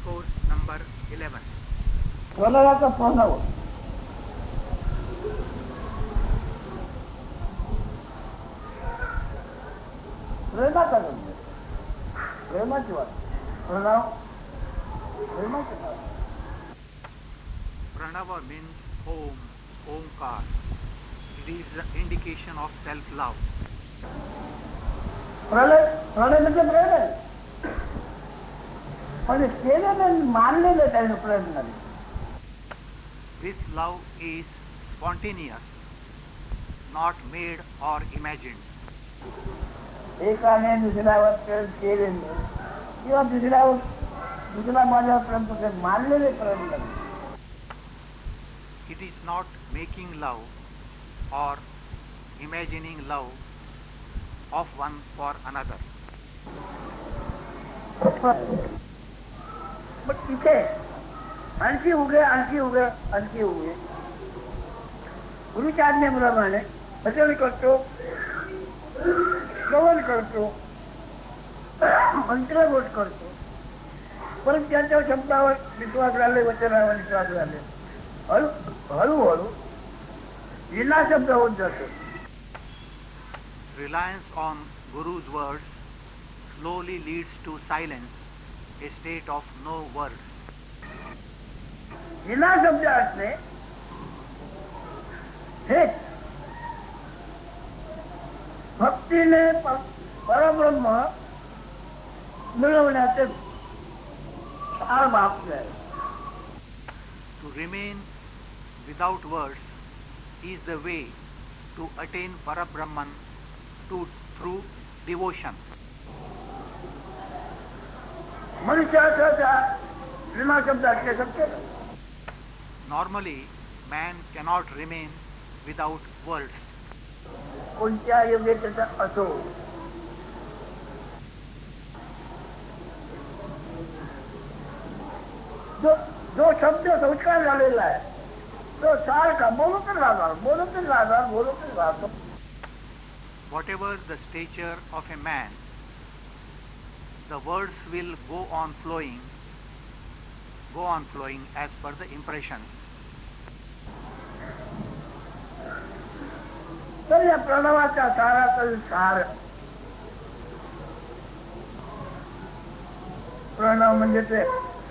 Discourse number 11. प्रल्हादाचा Pranab. प्रेमाचा गंध, प्रेमाची वाट. प्रणव प्रेमाची वाट. Pranava means Om, Omkar. It is the indication of self-love. प्रणय प्रणय म्हणजे प्रेम आहे, पण केलेलं मानलेलं त्याने प्रेम नाही. This love is spontaneous, not made or imagined. एकाने दुसऱ्यावर प्रेम केले नाही किंवा दुसरा माझ्यावर प्रेम करते, मानलेले प्रेम नाही. It is not making love or imagining love of one for another. पण तिथे आणखी उगे आणखी उगे आणखी उगे गुरुच्या आज्ञेप्रमाणे भजन करतो, श्रवण करतो, मंत्रघोष करतो, परंतु त्यांच्या शब्दावर विश्वास झाले, वचनावर विश्वास झाले, हळूहळू विना शब्द होत जातो. Reliance on Guru's words slowly leads to silence, a state of no words. विना शब्द असणे हे भक्तीने परब्रह्म मिळवण्याचे फार माप आहे. To remain without words is the way to attain Parabrahman through devotion. मनुष्याचा विना शब्द असणे शक्य नाही. Normally, man cannot remain without words. कोणत्या योग्यतेचा असो, जो शब्द संस्कार झालेला आहे तो सारखा बोलतच राहतो. Whatever the stature of a man, the words will go on flowing as per the impressions. तर या प्रणवाच्या सारातील सार, प्रणव म्हणजे ते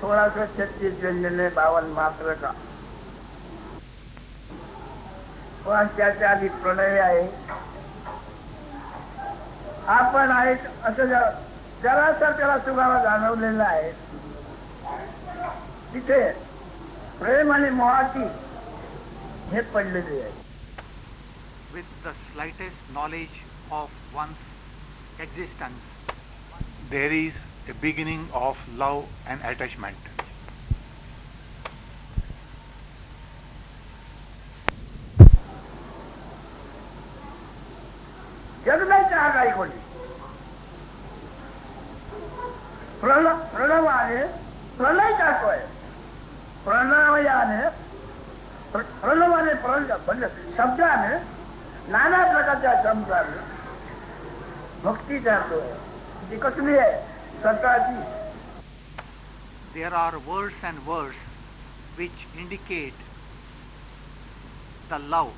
1636 व्यंजने 52 मात्र का, पण त्याच्या आधी प्रणय आहे. आपण आहेत असं जरासा त्याला सुगावा जाणवलेला आहे. तिथे प्रेम आणि मोहाची हे पडलेले आहे. With the slightest knowledge of one's existence, there is a beginning of love and attachment. जगण्याच्या आगाई कोणी प्रणवाने प्रलय टाकतोय. प्रणवयाने प्रणवाने म्हणजे शब्दाने नाना प्रकारच्या शब्दाने भक्ती करतोय. ती कसली आहे? स्वतःची. There are words and words which indicate the love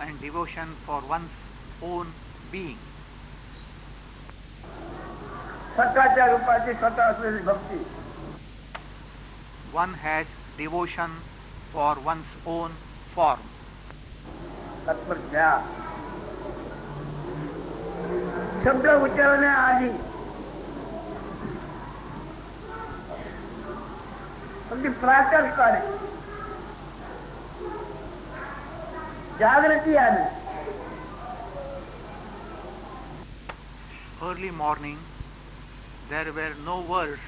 and devotion for one's own being. स्वतःच्या रूपाची स्वतः असलेली भक्ती. One has devotion for one's own form. तत्वज्ञान शब्द उच्चारण्याआधी अगदी प्रातःकाळी जागृती आली. Early morning, there were no words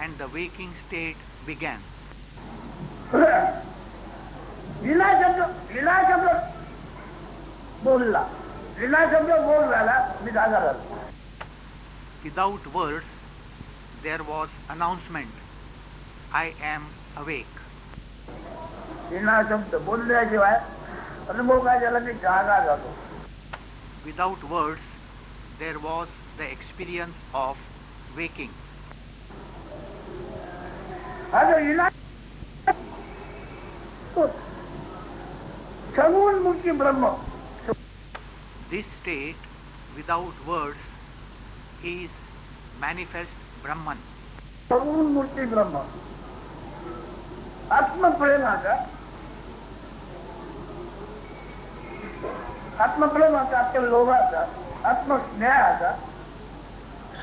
and the waking state began. विना शब्द बोलला, विना शब्द बोल झाला, मी जागा झालो. Without words, there was announcement, I am awake. विना शब्द बोलल्याशिवाय अनुभव काय झाला, मी जागा झालो. Without words, there was the experience of waking. हा जो विनाश सगुण मूर्ती ब्रह्म. This state without words is manifest Brahman. सगुण मूर्ती ब्रह्म आत्मप्रेमाचा आत्मप्रेमाचा लोभाचा आत्मस्नेहाचा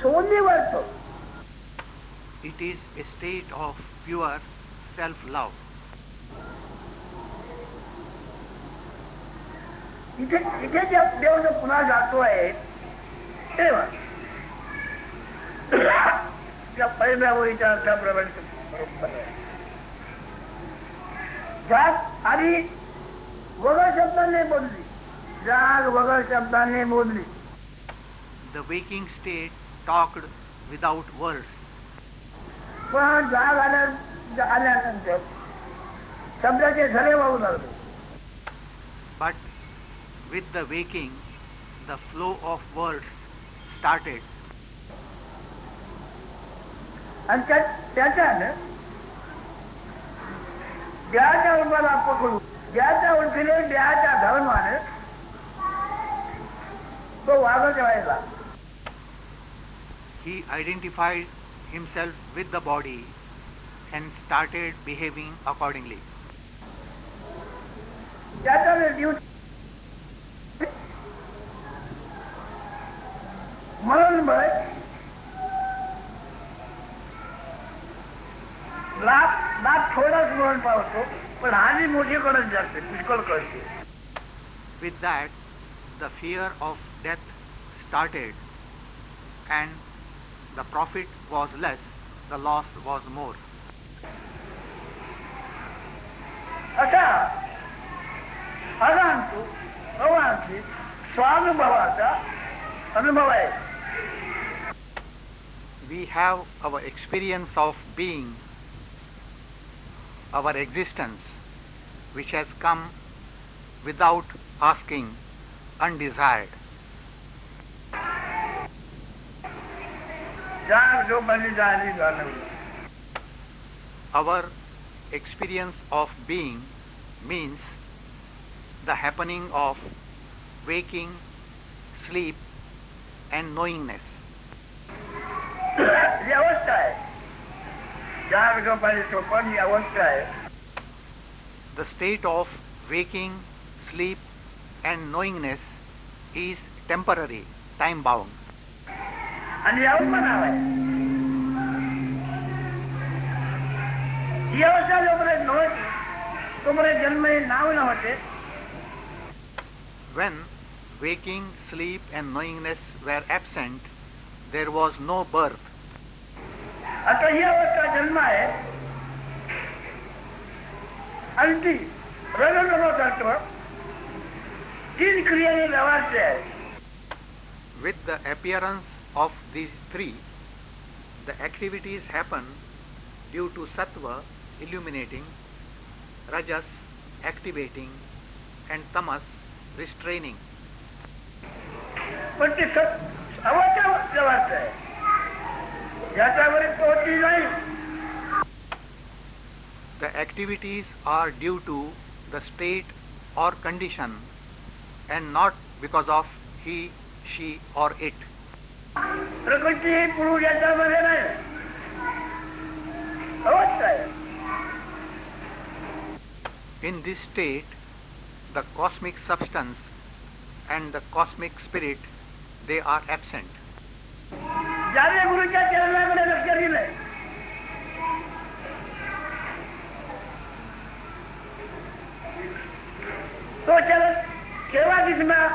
सोनीवरतो. It is a state of pure self-love. इथे इथे जे देव जो पुन्हा जातो आहे तेव्हा त्या पहिल्या ओळीच्या अर्थाप्रमाणे बरोबर आहे. जाग आधी वगळ शब्दाने बोलली, जाग वगळ शब्दाने बोलली. The waking state talked without words. पण जाग आल्यानंतर शब्दाचे झरे वाहू लागले. But with the waking, the flow of words started. आणि त्याच्यानं देहाच्या रूपाला पकडून देहाच्या ओळखीने देहाच्या धर्माने तो वागत राहिला. He identified himself with the body and started behaving accordingly. त्याच्याने जीव म्हणून लाभ थोडाच म्हणून पावतो, पण हानी मोठी कडच जाते, पुष्कळ कळते. With that, the fear of death started, and the profit was less, the loss was more. असा अजांतू अवांती स्वानुभवाचा अनुभव आहे. We have our experience of being, our existence, which has come without asking, undesired. जाग जो बनी जानी जाणवली. Our experience of being means the happening of waking, sleep, and knowingness. ही अवस्था आहे. जाग जो बनी तो पण ही अवस्था आहे. The state of waking, sleep, and knowingness is temporary, time bound. आणि यावर पण नाव आहे. ही अवस्था जोपर्यंत नव्हती तोपर्यंत जन्म हे नाव नव्हते. When waking, sleep, and knowingness were absent, there was no birth. आता ही अवस्था जन्म आहे आणि ती रगडगड तत्व तीन क्रियेने व्यवहारचे आहे. With the appearance of these three, the activities happen due to sattva illuminating, rajas activating, and tamas restraining. पण ती अवस्था व्यवहारचे आहे, याच्यावर पोहोचली नाही. The activities are due to the state or condition and not because of he, she, or it. प्रकृती ही पुरुष याच्यामध्ये नाही, अवस्था आहे. In this state, the cosmic substance and the cosmic spirit, they are absent. ज्याने गुरुच्या चरणाकडे लक्ष दिलंय तो चरण केव्हा दिसणार?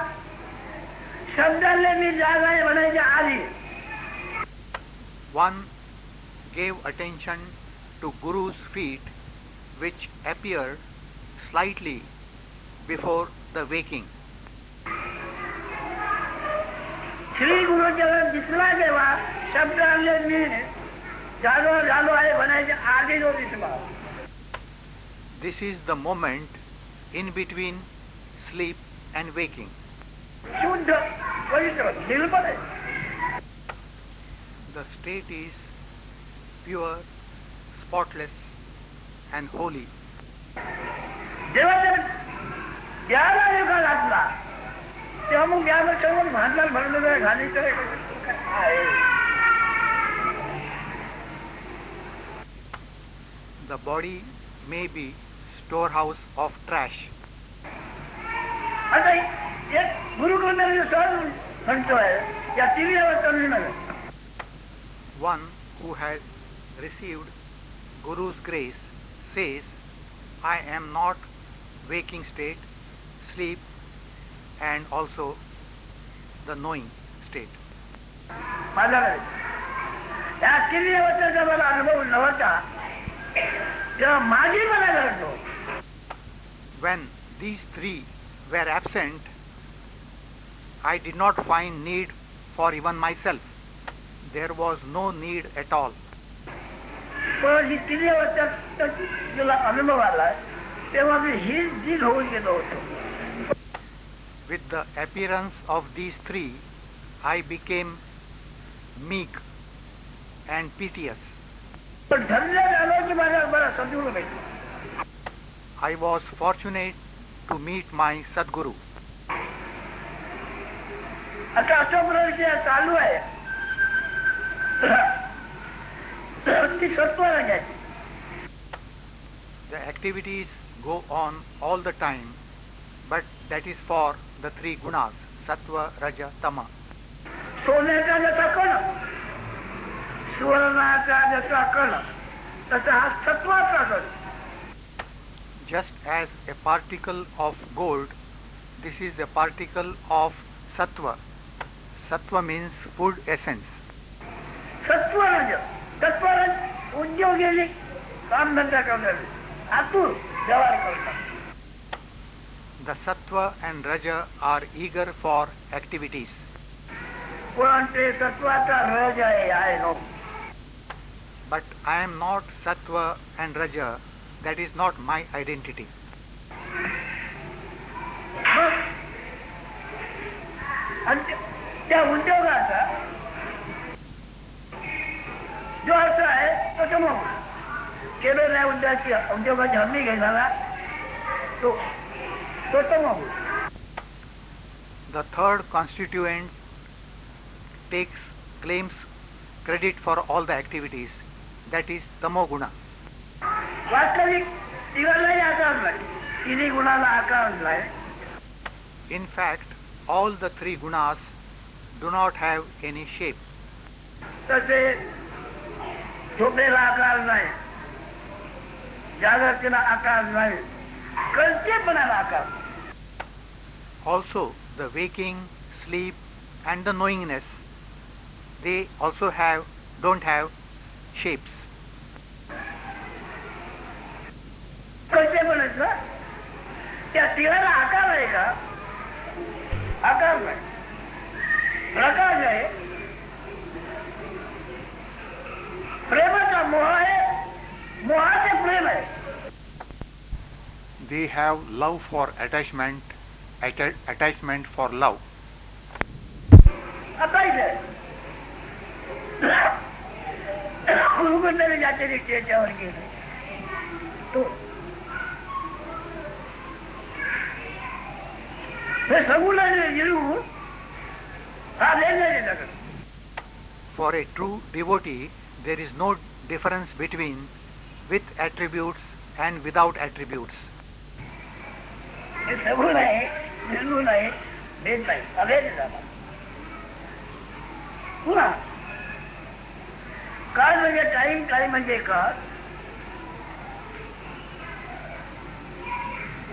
शब्दांनी मी जागा आहे म्हणायच्या आधी. One gave attention to Guru's feet, which appeared slightly before the waking. Shri Gurucharan दिसला तेव्हा शब्दांनी मी जागो झालो आहे म्हणायच्या आधी जो दिसला. This is the moment in between sleep and waking. शुद्ध पवित्र निर्मल आहे. The state is pure, spotless, and holy. जेव्हा त्या ज्ञाना युगात असला तेव्हा मग ज्ञान सर्व भांडणार भरलेलं घाली तर आहे. The body may be storehouse of trash. आता एक गुरुकुल सहज म्हणतोय या तिन्ही कमी नव्हे. One who has received Guru's grace says, I am not waking state, sleep, and also the knowing state. माझा या तिन्ही अवस्थेचा मला अनुभव नव्हता तेव्हा माझी मला घडतो. When these three were absent, I did not find need for even myself. There was no need at all. पण ही तिन्ही अवस्था जेव्हा अनुभव आला तेव्हा मी ही जील होऊन गेलो होतो. With the appearance of these three, I became meek and piteous. पण धन्य झालो की माझा बरा सद्गुरू भेटला. I was fortunate to meet my Sadguru. आता असं प्रक्रिया चालू आहे ती सत्वाला घ्यायची. The activities go on all the time, but that is for the three gunas, Sattva, Raja, Tama. सोन्याचा जसा कण सुवर्णाचा जसा कण तसा हा सत्वाचा कण. Just as a particle of gold, this is a particle of Sattva. Sattva means food essence. सत्वरज सत्वरज उद्योगी कामधंदा करणारे आतुर व्यवहार करतात. The Sattva and Raja are eager for activities. पण ते सत्वाचा रज आहे no. But I am not Sattva and Raja. That is not my identity. मग आणि त्या उद्योगाचा जो अर्थ आहे तो समोर केलेल्या उद्योगाची हमी घेणारा तो तो समोर. The third constituent claims credit for all the activities. That is Tamoguna. वास्तविक तिघालाही आकार नाही. तिन्ही गुणाला आकार नाही. In fact, all the three gunas do not have any shape. तसे झोपेला आकार नाही, जागृतीला आकार नाही, कल्पनेपणाला आकार. Also, the waking, sleep, and the knowingness, they also don't have shapes. कल्पनेपणाचा त्या तिघाला आकार आहे का? आकार नाही. प्रकाश आहे. प्रेमाचा मोह आहे. मोहाचे प्रेम आहे. They have love for attachment, attachment for love. अकाईच आहे. गुरुकुंडाला जाते त्याच्यावर गेले तो हे सगुणाने जिरून हा वेगळा देतात. For a true devotee, there is no difference between with attributes and without attributes. हे सगुण आहे, निर्गुण आहे, भेद नाही, अभेद झाला. पुन्हा काळ म्हणजे टाइम, टाइम म्हणजे काळ.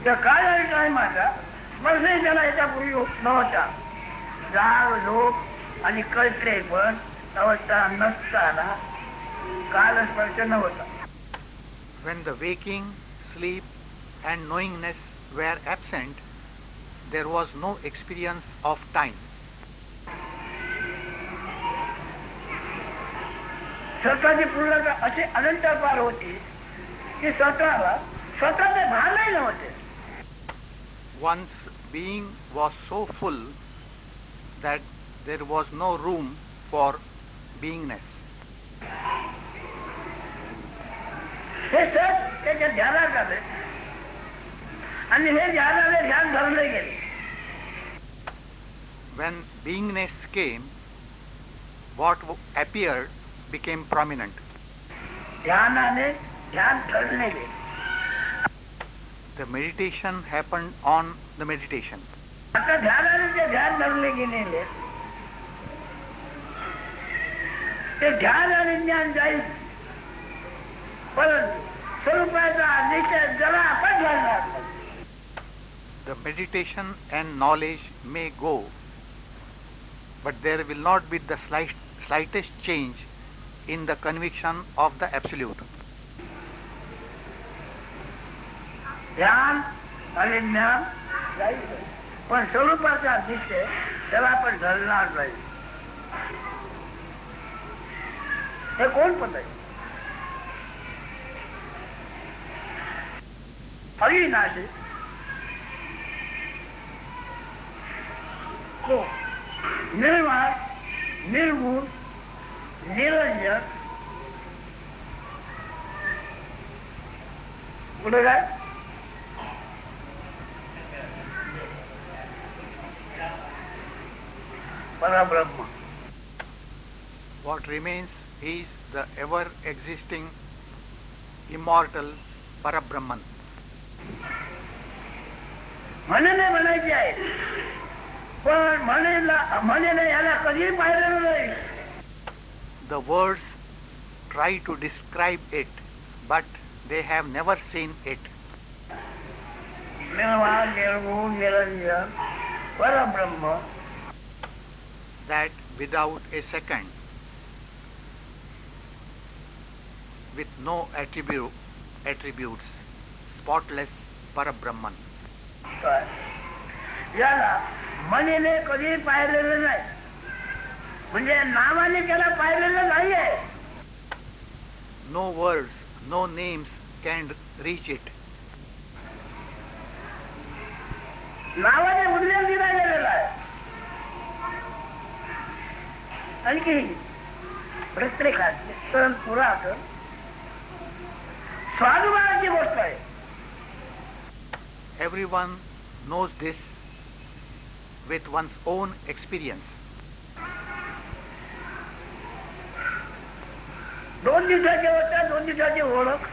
त्या काळ आणि टाइमाचा स्पर्शही त्याला याच्यापूर्वी नव्हता. जाग, झोप आणि कळते पण अवस्था नसताना काल स्पर्श नव्हता. When the waking, sleep, and knowingness were absent, there was no experience of time. स्वतःची पूर्णता अशी अनंत पार होती की स्वतःला स्वतःचे भानही नव्हते. One's being was so full that there was no room for beingness. हे सत त्याच्या ध्यानात आले आणि हे ध्यानाने ध्यान धरले गेले. When beingness came, what appeared became prominent. ध्यानाने ध्यान धरले गेले. The meditation happened on the meditation. आता ध्यानाने जे ध्यान धरले गेलेले ते ध्यान आणि ज्ञान जाईल, परंतु स्वरूपाचा निश्चय जरा आपण घालणार नाही. The meditation and knowledge may go, but there will not be the slightest change in the conviction of the Absolute. ध्यान आणि ज्ञान जाईल, पण स्वरूपाचा निश्चय त्याला आपण धरणार नाही. हे कोण पद आहे? अविनाशी तो निर्माण, निर्गुण, निरंजन, पुढे काय परब्रह्म. What remains is the ever-existing, immortal Parabrahman. म्हणेने म्हणायचे आहे, पण म्हणेने याला कधीही पाहिलेलं नाही. The words try to describe it, but they have never seen it. निर्वाण, निर्गुण, निरंजन, परब्रह्म, That without a second, with no attributes, spotless Parabrahman. याला म्हणेने कधी पाहिलेलं नाही, म्हणजे नावाने त्याला पाहिलेलं नाहीये. No words, no names can reach it. नावाने उल्लेख दिला गेलेला आहे. आणखी प्रत्येकात सण पुरातन स्वानुभवाची गोष्ट आहे. Everyone knows this with one's own experience. दोन दिवसाची होता, दोन दिवसाची ओळख,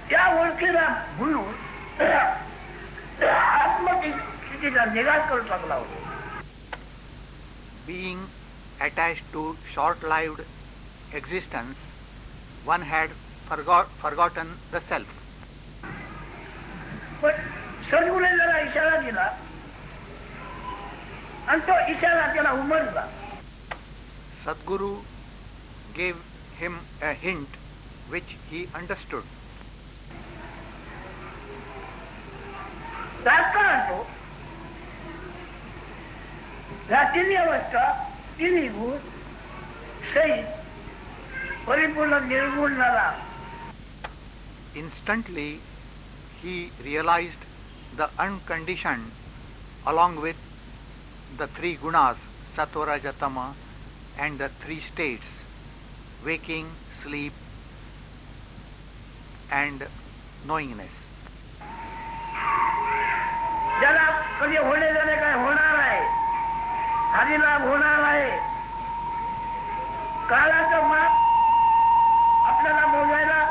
त्या ओळखीला म्हणून आत्मस्थितीचा निराश करू शकला होतो. Being attached to short-lived existence, one had forgotten the self. पण सद्गुरूने जरा इशारा दिला आणि तो इशारा त्याला उमजला. Sadguru gave him a hint which he understood. तात्काळ तो या तिन्ही अवस्था, तिन्ही गुण सहित परिपूर्ण निर्गुण झाला. Instantly, he realized the unconditioned along with the three gunas, sattva, raja, tama, and the three states, waking, sleep, and knowingness. ज्याला कधी होणे जाणे काय होणार आहे, हरिलाभ होणार आहे, काळाचं माप आपल्याला मोजायला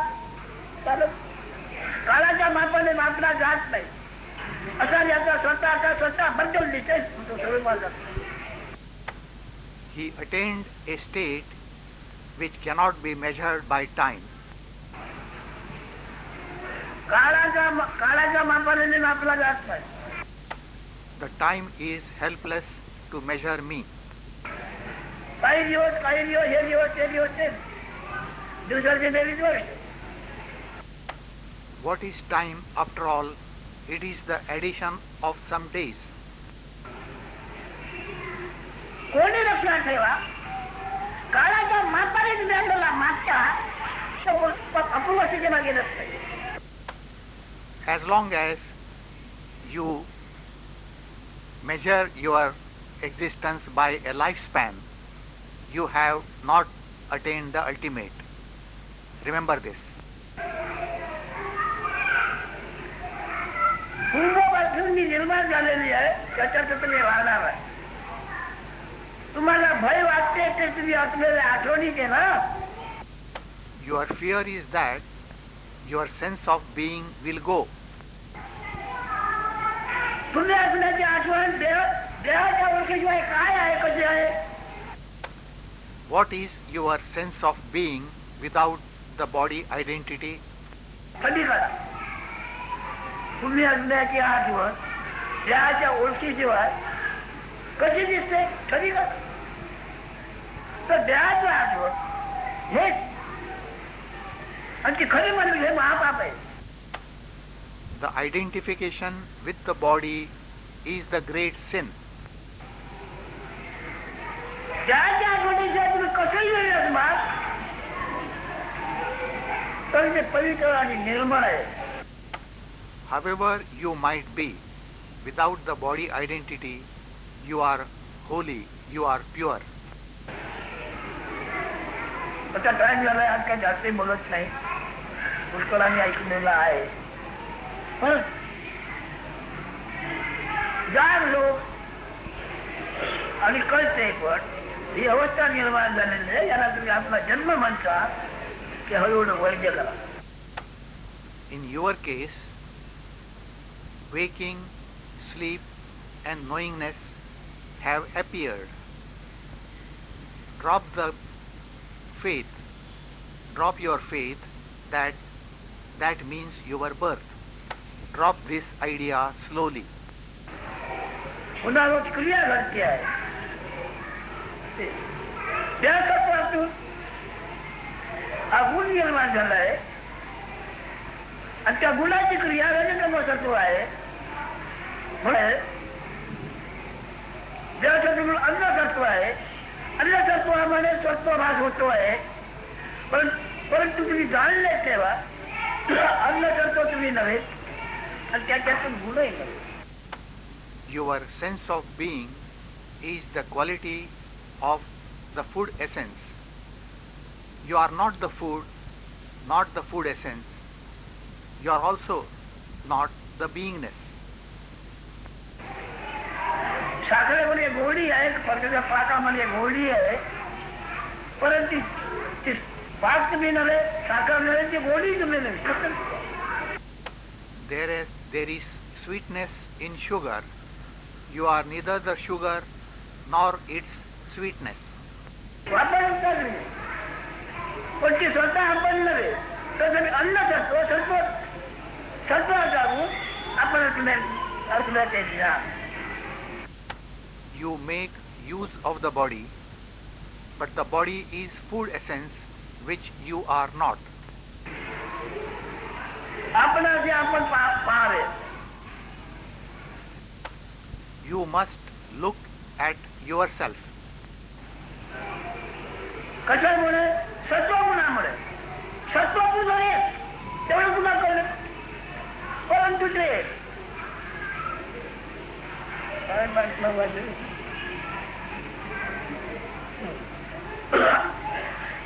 काळाच्या मापाने मापला जात नाही, असा याचा स्वतः बद्दल दिसते. He attained a state which cannot be measured by time. काळाच्या मापाने मापला जात नाही. The time is helpless to measure me. काही दिवस हे दिवस ते दिवस ते दिवसाचे 23 वर्ष. What is time after all? It is the addition of some days. कोणी लक्षात ठेवा, काळाच्या मापाने मिळालेला मागच्या अपूर्व स्थितीला गेलंच नाही. As long as you measure your existence by a lifespan, you have not attained the ultimate. Remember this. पूर्वापासून मी निर्माण झालेली आहे त्याच्यात तुम्ही वाहणार आहे. तुम्हाला भय वाटते ते तुम्ही आपल्याला आठवणीत आहे ना. Your fear is that your sense of being will go. तुम्ही असण्याची आठवण देहाच्या ओळखीशिवाय काय आहे, कसे आहे? What is your sense of being without the body identity? कधी करा तुम्ही असण्याची आठवण देहाच्या ओळखीशिवाय कशी दिसते? कधी करा. तर देहाची आठवण हेच आणि ती खरी म्हणजे हे महापाप आहे. The identification with the body is the great sin. देहाच्या आठवणीशिवाय तुम्ही कसंही जरी असणार तर ते पवित्र आणि निर्मळ आहे. However you might be, without the body identity, you are holy, you are pure. आता टाइम झालाय, आज काही जास्त बोलत नाही, पुष्कळांनी ऐकलेलं आहे. पण जाग लोक आणि कळते पण ही अवस्था निर्माण झालेली आहे. याला तुम्ही आपला जन्म म्हणता की हळूहळू वैद्य करा. In your case, waking, sleep and knowingness have appeared. Drop your faith that means your birth. Drop this idea slowly. पुन्हा रोज क्रिया घडते आहे. त्या तत्वातून हा गुण निर्माण झाला आहे आणि त्या गुणाची क्रिया रजतमसत्व आहे. ज्याच्यातून अन्नतत्व आहे. अन्नतत्वामध्ये सत्वभास होतो आहे. परंतु तुम्ही जाणले तेव्हा अन्नतत्व तुम्ही नव्हे आणि त्याच्यातून गुणही नव्हे. Your sense of being is the quality of the food essence. You are not the food, not the food essence. You are also not the beingness. साखरेमध्ये गोडी आहे, परत पाकामध्ये गोडी आहे, परंतु ती पाक तुम्ही नव्हे, साखर नव्हे, ती गोडी तुम्ही नव्हे. There is sweetness in sugar. You are neither the sugar nor its sweetness. आपण पण ती स्वतः आपण नव्हे, तर तुम्ही अन्न करतो सत्व जाऊन आपण असण्याचे ज्ञान. You make use of the body, but the body is food essence which you are not. आपण पाहावे. You must look at yourself. कशामुळे? सत्वगुणामुळे. सत्वगुण आहे तेवढं गुन्हा कळलं, परंतु ते काय म्हटलं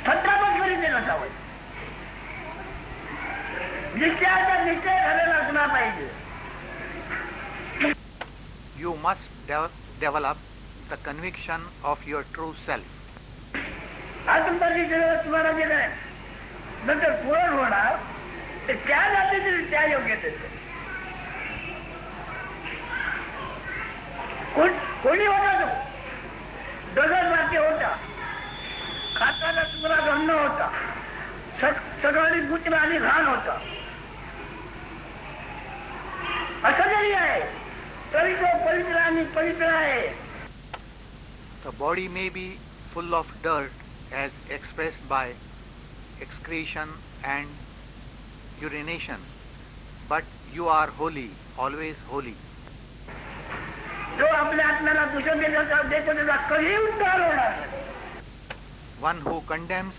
सत्तापच करीत नसावं. निश्चयाचा निश्चय झालेला असला पाहिजे. You must develop the conviction of your true self. हा तुमचा निश्चय तुम्हाला जे काय नंतर पूर्ण होणार ते त्या जातीचे त्या योग्यतेचे. कोणी होता तो डझन वाक्य होता, खाताना तुम्हाला अन्न होता, सगळी मूत्र आणि घाण होता. असं जरी आहे तरी तो पवित्र आणि पवित्र आहे. The body may be full of dirt as expressed by excretion and urination, but you are holy, always holy. जो आपल्या आत्म्याला दूषण देतो त्याचा कधी उद्धार होणार. One who condemns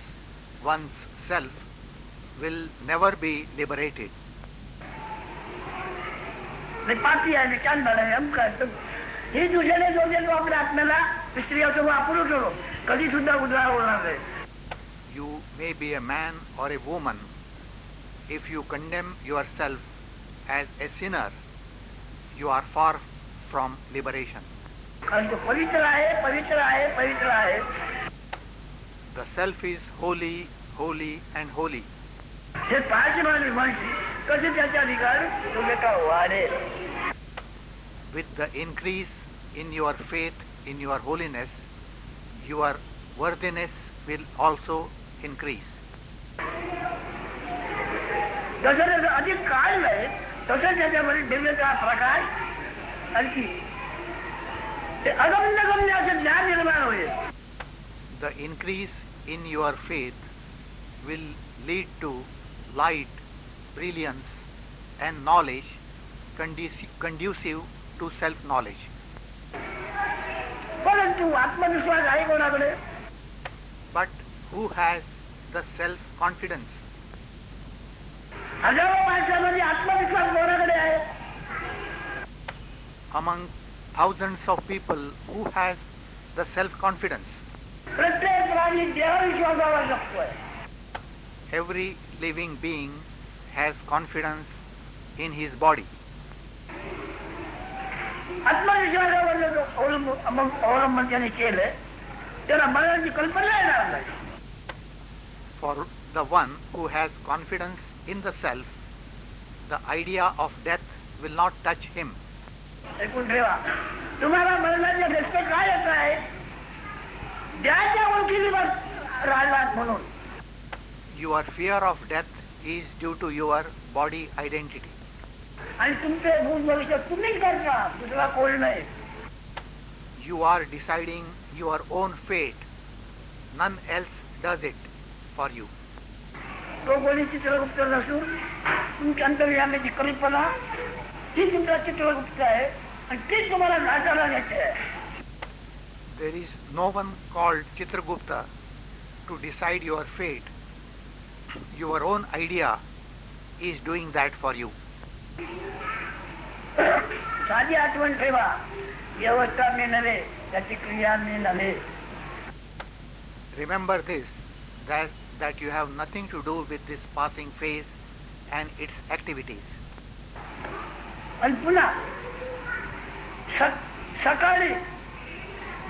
one's self will never be liberated. पापी आहे, चांद आहे, हे दूषणे जो देतो आपल्या आत्म्याला स्त्री असो वा पुरुष असो कधी सुद्धा उजळा होणार नाही. You may be a man or a woman. If you condemn yourself as a sinner, you are far from liberation. कारण तो पवित्र आहे, पवित्र आहे, पवित्र आहे. The self is holy, holy and holy. हे पाहायचे माणूस म्हणशी कसे त्याचा अधिकार तो बेटा वाढेल. With the increase in your faith, in your holiness, your worthiness will also increase. जसं जसं अधिक काळ नाही तसं त्याच्यामध्ये दिव्यता प्रकाश आणखी ते अगम्य गम्य असं ज्ञान निर्माण होईल. The increase in your faith will lead to light, brilliance and knowledge conducive to self-knowledge. परंतु आत्मविश्वास आहे कोणाकडे? But who has the self-confidence? हजारो माणसामध्ये आत्मविश्वास कोणाकडे आहे? Among thousands of people, who has the self-confidence? प्रत्येक प्राणी देहविश्वासावर जगतोय. Every living being has confidence in his body. आत्मविश्वासावर जो अवलंबन त्याने केलं त्याला मरणाची कल्पना येणार नाही. For the one who has confidence in the self, the idea of death will not touch him. ऐकून ठेवा, तुम्हाला मरणाचे व्यस्त काय येत आहे? द्याच्या ओळखीवर राहिलात म्हणून. Your fear of death is due to your body identity. आणि तुमचे भूत भविष्य तुम्ही करता, दुसरा कोण नाही. You are deciding your own fate. None else does it for you. तो कोणी चित्रगुप्त नसून तुमच्या अंतर्यामीची कल्पना ती तुमचा चित्रगुप्त आहे आणि तीच तुम्हाला नाचायला नेते आहे. There is no one called Chitragupta to decide your fate. Your own idea is doing that for you. साधी आठवण ठेवा, व्यवस्था मी नव्हे, त्याची क्रिया मी नव्हे. Remember this, that you have nothing to do with this passing phase and its activities. आणि पुन्हा सकाळी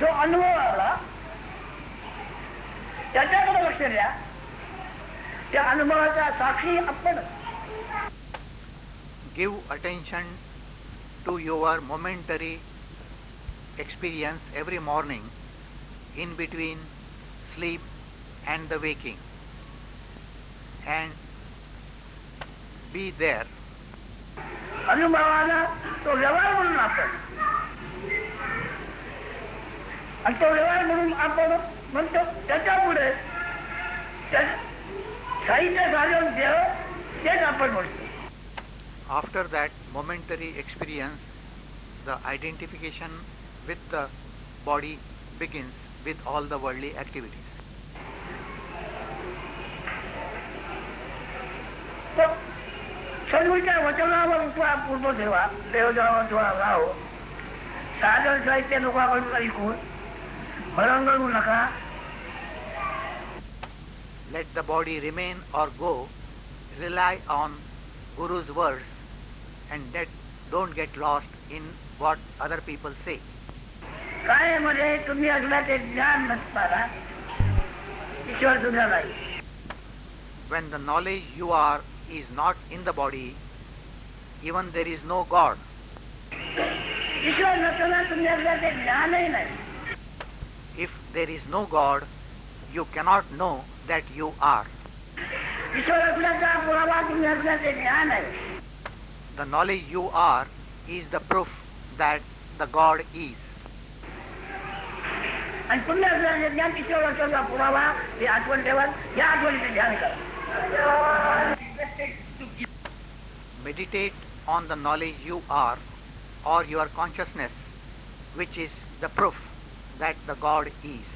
जो अनुभव आला त्याच्याकडे लक्ष द्या. त्या अनुभवाचा साक्षी आपण. Give attention to your momentary experience every morning in between sleep and the waking, and be there. अनुभवाला तो व्यवहार म्हणून आपण आणि तो व्यवहार म्हणून आपण म्हणतो. त्याच्या पुढे साहित्य साधन देव तेच आपण म्हणतो. After that momentary experience, the identification with the body begins with all the worldly activities. सद्गुरूच्या वचनावर पूर्ण ठेवा, देवदेवावर राहो. साधन साहित्य लोकांकडून ऐकून भरंगळू नका. Let the body remain or go. Rely on Guru's words and don't get lost in what other people say. काय मध्ये तुम्ही असला ते ज्ञान नसताना ईश्वर सुद्धा नाही. When the knowledge you are is not in the body, even there is no God. ईश्वर नसताना तुम्ही असला ते ज्ञानही नाही. If there is no God, you cannot know that you are. ईश्वर असल्याचा पुरावा तुम्ही असल्याचे ज्ञान आहे. The knowledge you are is the proof that the God is. आणि तुम्ही असल्याचे ज्ञान ईश्वर असल्याचा पुरावा हे आठवण ठेवत या आठवणीचे ध्यान करा. Meditate on the knowledge you are or your consciousness, which is the proof that the God is.